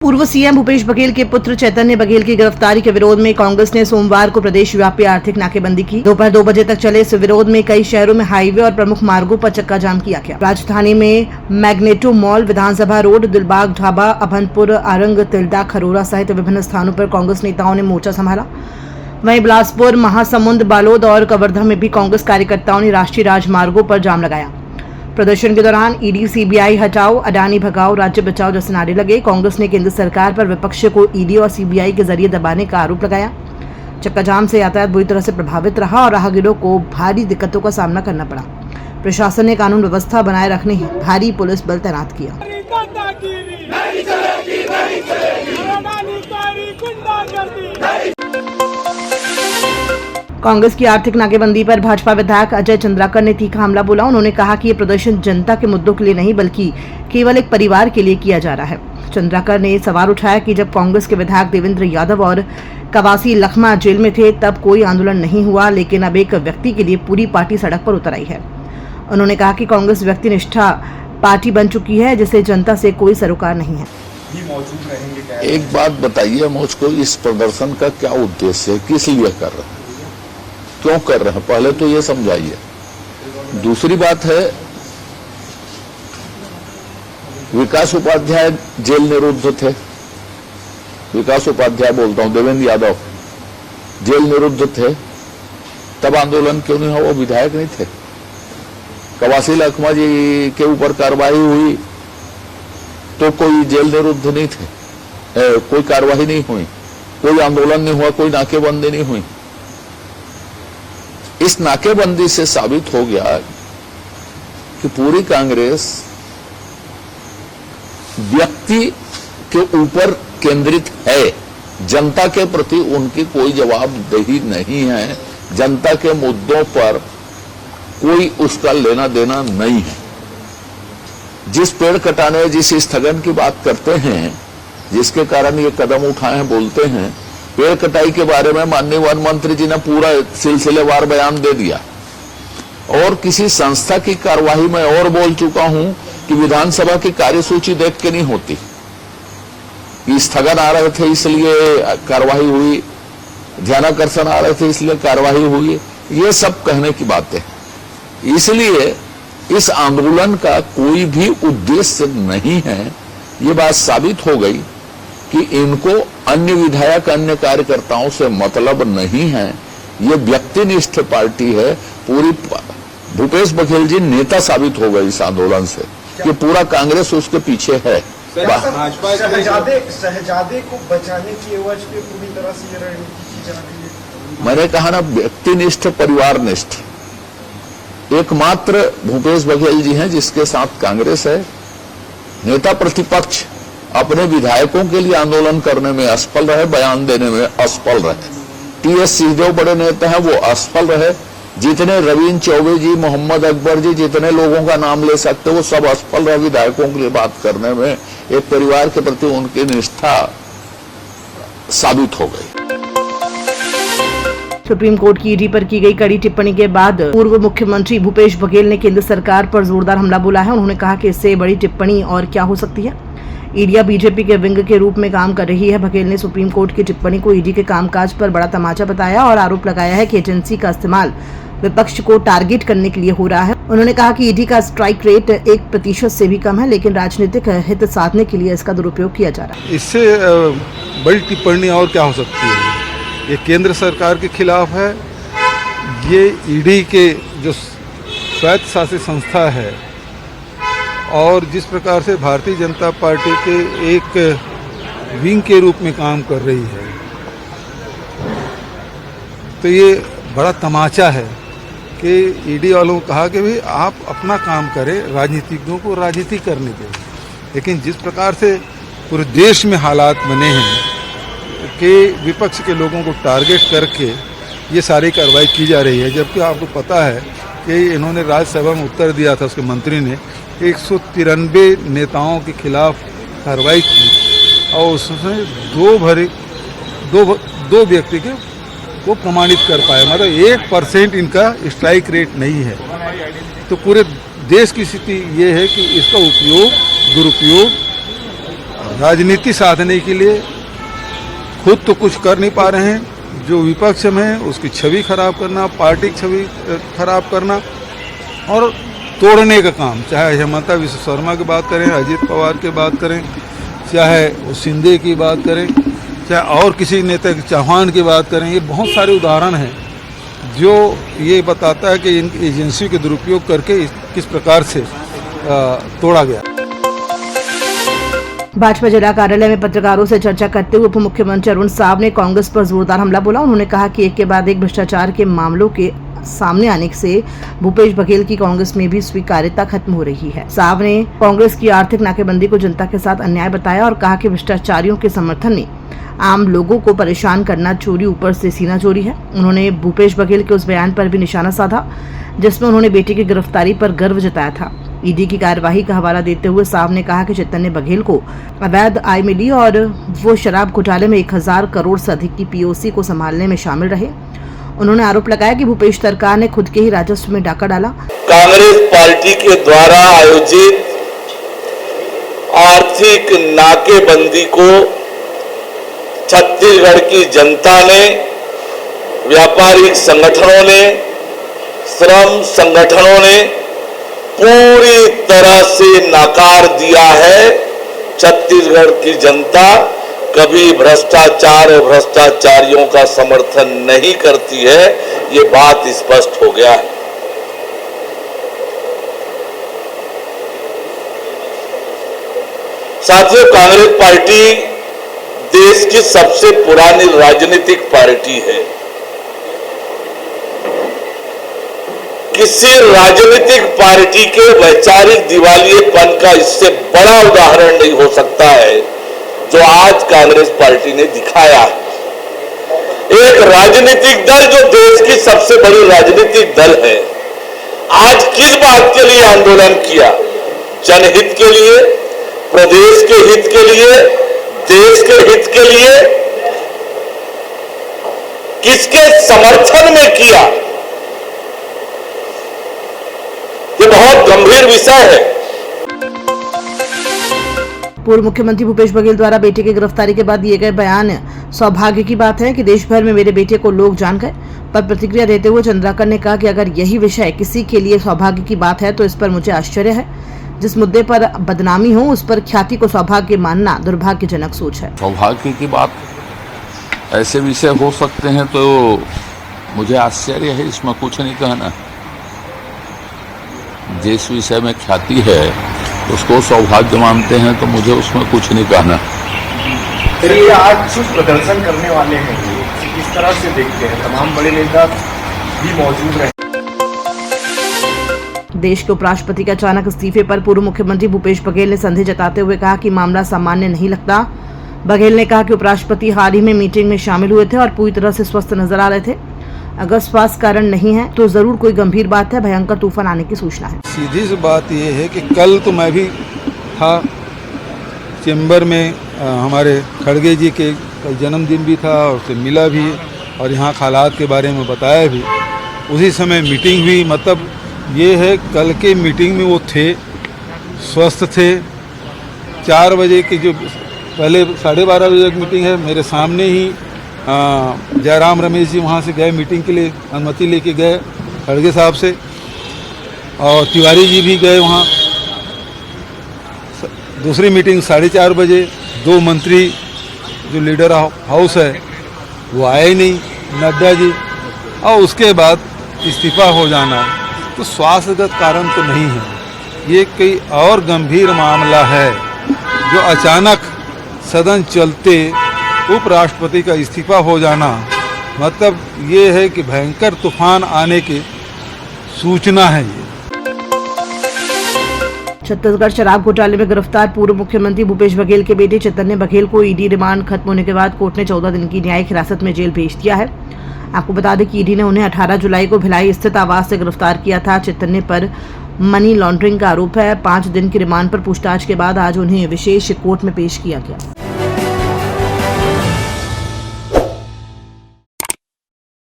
पूर्व सीएम भूपेश बघेल के पुत्र चैतन्य बघेल की गिरफ्तारी के विरोध में कांग्रेस ने सोमवार को प्रदेश व्यापी आर्थिक नाकेबंदी की। दोपहर 2 बजे तक चले इस विरोध में कई शहरों में हाईवे और प्रमुख मार्गों पर चक्का जाम किया गया। राजधानी में मैग्नेटो मॉल, विधानसभा रोड, दिलबाग ढाबा, अभनपुर, आरंग, तिल्दा, खरोरा सहित विभिन्न स्थानों पर कांग्रेस नेताओं ने मोर्चा संभाला। वहीं बिलासपुर, महासमुंद, बालोद और कवर्धा में भी कांग्रेस कार्यकर्ताओं ने राष्ट्रीय राजमार्गों पर जाम लगाया। प्रदर्शन के दौरान ईडी, सीबीआई हटाओ, अडानी भगाओ, राज्य बचाओ जैसे नारे लगे। कांग्रेस ने केंद्र सरकार पर विपक्ष को ईडी और सीबीआई के जरिए दबाने का आरोप लगाया। चक्का जाम से यातायात बुरी तरह से प्रभावित रहा और राहगीरों को भारी दिक्कतों का सामना करना पड़ा। प्रशासन ने कानून व्यवस्था बनाए रखने भारी पुलिस बल तैनात किया। कांग्रेस की आर्थिक नाकेबंदी पर भाजपा विधायक अजय चंद्राकर ने तीखा हमला बोला। उन्होंने कहा कि ये प्रदर्शन जनता के मुद्दों के लिए नहीं बल्कि केवल एक परिवार के लिए किया जा रहा है। चंद्राकर ने सवाल उठाया कि जब कांग्रेस के विधायक देवेंद्र यादव और कवासी लखमा जेल में थे तब कोई आंदोलन नहीं हुआ, लेकिन अब एक व्यक्ति के लिए पूरी पार्टी सड़क पर उतर आई है। उन्होंने कहा कि कांग्रेस व्यक्तिनिष्ठा पार्टी बन चुकी है जिसे जनता से कोई सरोकार नहीं है। एक बात बताइए मुझको, इस प्रदर्शन का क्या उद्देश्य है, किस लिए कर रहे हैं, क्यों कर रहे हैं, पहले तो ये समझाइए। दूसरी बात है, विकास उपाध्याय जेल निरुद्ध थे। विकास उपाध्याय बोलता हूं, देवेंद्र यादव जेल निरुद्ध थे, तब आंदोलन क्यों नहीं हुआ? वो विधायक नहीं थे। कवासी लखमा जी के ऊपर कार्रवाई हुई तो कोई जेल निरुद्ध नहीं थे, कोई कार्रवाई नहीं हुई, कोई आंदोलन नहीं हुआ, कोई नाकेबंदी नहीं हुई। इस नाकेबंदी से साबित हो गया कि पूरी कांग्रेस व्यक्ति के ऊपर केंद्रित है, जनता के प्रति उनकी कोई जवाबदेही नहीं है, जनता के मुद्दों पर कोई उसका लेना देना नहीं है। जिस पेड़ कटाने, जिस स्थगन की बात करते हैं, जिसके कारण ये कदम उठाए हैं, बोलते हैं, पेड़ कटाई के बारे में माननीय वन मंत्री जी ने पूरा सिलसिलेवार बयान दे दिया। और किसी संस्था की कार्यवाही में और बोल चुका हूं कि विधानसभा की कार्यसूची देख के नहीं होती, स्थगन आ रहे थे इसलिए कार्यवाही हुई, ध्यानाकर्षण आ रहे थे इसलिए कार्यवाही हुई, ये सब कहने की बातें। इसलिए इस आंदोलन का कोई भी उद्देश्य नहीं है। ये बात साबित हो गई कि इनको अन्य विधायक, अन्य कार्यकर्ताओं से मतलब नहीं है। ये व्यक्तिनिष्ठ पार्टी है। पूरी भूपेश बघेल जी नेता साबित हो गए इस आंदोलन से कि पूरा कांग्रेस उसके पीछे है। शहजादे को बचाने की एवज पे पूरी तरह से ये रणनीति की जा रही है। मैंने कहा ना, व्यक्तिनिष्ठ, परिवारनिष्ठ एकमात्र भूपेश बघेल जी हैं जिसके साथ कांग्रेस है। नेता प्रतिपक्ष अपने विधायकों के लिए आंदोलन करने में असफल रहे, बयान देने में असफल रहे। टीएस सिंहदेव बड़े नेता हैं, वो असफल रहे। जितने रवींद्र चौबे जी, मोहम्मद अकबर जी, जितने लोगों का नाम ले सकते वो सब असफल रहे विधायकों के लिए बात करने में। एक परिवार के प्रति उनकी निष्ठा साबित हो गई। सुप्रीम कोर्ट की ईडी पर की गई कड़ी टिप्पणी के बाद पूर्व मुख्यमंत्री भूपेश बघेल ने केंद्र सरकार पर जोरदार हमला बोला है। उन्होंने कहा कि इससे बड़ी टिप्पणी और क्या हो सकती है। ईडी बीजेपी के विंग के रूप में काम कर रही है। बघेल ने सुप्रीम कोर्ट की टिप्पणी को ईडी के कामकाज पर बड़ा तमाचा बताया और आरोप लगाया है कि एजेंसी का इस्तेमाल विपक्ष को टारगेट करने के लिए हो रहा है। उन्होंने कहा कि ईडी का स्ट्राइक रेट 1% से भी कम है, लेकिन राजनीतिक हित साधने के लिए इसका दुरुपयोग किया जा रहा है। इससे बड़ी टिप्पणी और क्या हो सकती है? ये केंद्र सरकार के खिलाफ है। ये ईडी के जो स्वायत्त शासित संस्था है और जिस प्रकार से भारतीय जनता पार्टी के एक विंग के रूप में काम कर रही है, तो ये बड़ा तमाचा है कि ईडी वालों को कहा कि भाई आप अपना काम करें, राजनीतिज्ञों को राजनीति करने दें। लेकिन जिस प्रकार से पूरे देश में हालात बने हैं कि विपक्ष के लोगों को टारगेट करके ये सारी कार्रवाई की जा रही है, जबकि आपको पता है कि इन्होंने राज्यसभा में उत्तर दिया था, उसके मंत्री ने 193 नेताओं के खिलाफ कार्रवाई की और उसमें दो व्यक्ति के वो प्रमाणित कर पाए। मतलब 1% इनका स्ट्राइक रेट नहीं है। तो पूरे देश की स्थिति ये है कि इसका उपयोग, दुरुपयोग राजनीति साधने के लिए खुद तो कुछ कर नहीं पा रहे हैं, जो विपक्ष में है उसकी छवि खराब करना, पार्टी की छवि खराब करना और तोड़ने का काम, चाहे हेमंता विश्व शर्मा की बात करें, अजीत पवार की बात करें, चाहे शिंदे की बात करें, चाहे और किसी नेता चौहान की बात करें। ये बहुत सारे उदाहरण हैं जो ये बताता है कि इन एजेंसी के दुरुपयोग करके किस प्रकार से तोड़ा गया। भाजपा जिला कार्यालय में पत्रकारों से चर्चा करते हुए उप मुख्यमंत्री अरुण साव ने कांग्रेस पर जोरदार हमला बोला। उन्होंने कहा कि एक के बाद एक भ्रष्टाचार के मामलों के सामने आने से भूपेश बघेल की कांग्रेस में भी स्वीकार्यता खत्म हो रही है। साव ने कांग्रेस की आर्थिक नाकेबंदी को जनता के साथ अन्याय बताया और कहा कि भ्रष्टाचारियों के समर्थन में आम लोगों को परेशान करना चोरी ऊपर से सीना चोरी है। उन्होंने भूपेश बघेल के उस बयान पर भी निशाना साधा जिसमें उन्होंने बेटी की गिरफ्तारी पर गर्व जताया था। ईडी की कार्यवाही का हवाला देते हुए साव ने कहा कि चैतन्य बघेल को अवैध आय मिली और वो शराब घोटाले में 1000 करोड़ से अधिक की पीओसी को संभालने में शामिल रहे। उन्होंने आरोप लगाया कि भूपेश सरकार ने खुद के ही राजस्व में डाका डाला। कांग्रेस पार्टी के द्वारा आयोजित आर्थिक नाकेबंदी को छत्तीसगढ़ की जनता ने, व्यापारिक संगठनों ने, श्रम संगठनों ने पूरी तरह से नकार दिया है। छत्तीसगढ़ की जनता कभी भ्रष्टाचार और भ्रष्टाचारियों का समर्थन नहीं करती है, ये बात स्पष्ट हो गया है। साथियों, कांग्रेस पार्टी देश की सबसे पुरानी राजनीतिक पार्टी है। किसी राजनीतिक पार्टी के वैचारिक दिवालियेपन का इससे बड़ा उदाहरण नहीं हो सकता है जो आज कांग्रेस पार्टी ने दिखाया है। एक राजनीतिक दल जो देश की सबसे बड़ी राजनीतिक दल है, आज किस बात के लिए आंदोलन किया? जनहित के लिए, प्रदेश के हित के लिए, देश के हित के लिए, किसके समर्थन में किया? ये बहुत गंभीर विषय है। पूर्व मुख्यमंत्री भूपेश बघेल द्वारा बेटे की गिरफ्तारी के बाद दिए गए बयान सौभाग्य की बात है कि देश भर में मेरे बेटे को लोग जान गए। पर प्रतिक्रिया देते हुए चंद्राकर ने कहा कि अगर यही विषय किसी के लिए सौभाग्य की बात है तो इस पर मुझे आश्चर्य है। जिस मुद्दे पर बदनामी हो उस पर ख्याति को सौभाग्य मानना दुर्भाग्यजनक सोच है। सौभाग्य की बात, ऐसे विषय हो सकते हैं तो मुझे आश्चर्य है, इसमें कुछ नहीं कहना। जिस विषय में ख्याति है उसको सौभाग्य मानते हैं तो मुझे उसमें कुछ नहीं कहना। चलिए, आज कुछ प्रदर्शन करने वाले हैं, किस तरह से देखते हैं? तमाम बड़े नेता भी मौजूद रहे। देश के उपराष्ट्रपति के अचानक इस्तीफे पर पूर्व मुख्यमंत्री भूपेश बघेल ने संदेह जताते हुए कहा कि मामला सामान्य नहीं लगता। बघेल ने कहा कि उपराष्ट्रपति हाल ही में मीटिंग में शामिल हुए थे और पूरी तरह से स्वस्थ नजर आ रहे थे। अगर स्वास्थ्य कारण नहीं है तो जरूर कोई गंभीर बात है। भयंकर तूफान आने की सूचना है। सीधी सी बात यह है कि कल तो मैं भी था चेंबर में, हमारे खड़गे जी के कल जन्मदिन भी था और उससे मिला भी और यहाँ हालात के बारे में बताया भी। उसी समय मीटिंग भी, मतलब ये है कल के मीटिंग में वो थे, स्वस्थ थे। 4 बजे की जो पहले 12:30 बजे की मीटिंग है, मेरे सामने ही जयराम रमेश जी वहाँ से गए मीटिंग के लिए, अनुमति लेके गए खड़गे साहब से, और तिवारी जी भी गए वहाँ। दूसरी मीटिंग 4:30 बजे, 2 मंत्री जो लीडर हाउस है वो आए ही नहीं, नड्डा जी, और उसके बाद इस्तीफा हो जाना तो स्वास्थ्यगत कारण तो नहीं है, ये कोई और गंभीर मामला है जो अचानक सदन चलते उपराष्ट्रपति का इस्तीफा हो जाना, मतलब ये है कि भयंकर तूफान आने की सूचना है। ये छत्तीसगढ़ शराब घोटाले में गिरफ्तार पूर्व मुख्यमंत्री भूपेश बघेल के बेटे चैतन्य बघेल को ईडी रिमांड खत्म होने के बाद कोर्ट ने 14 दिन की न्यायिक हिरासत में जेल भेज दिया है। आपको बता दें कि ईडी ने उन्हें 18 जुलाई को भिलाई स्थित आवास से गिरफ्तार किया था। चैतन्य पर मनी लॉन्ड्रिंग का आरोप है। 5 दिन की रिमांड पर पूछताछ के बाद आज उन्हें विशेष कोर्ट में पेश किया गया।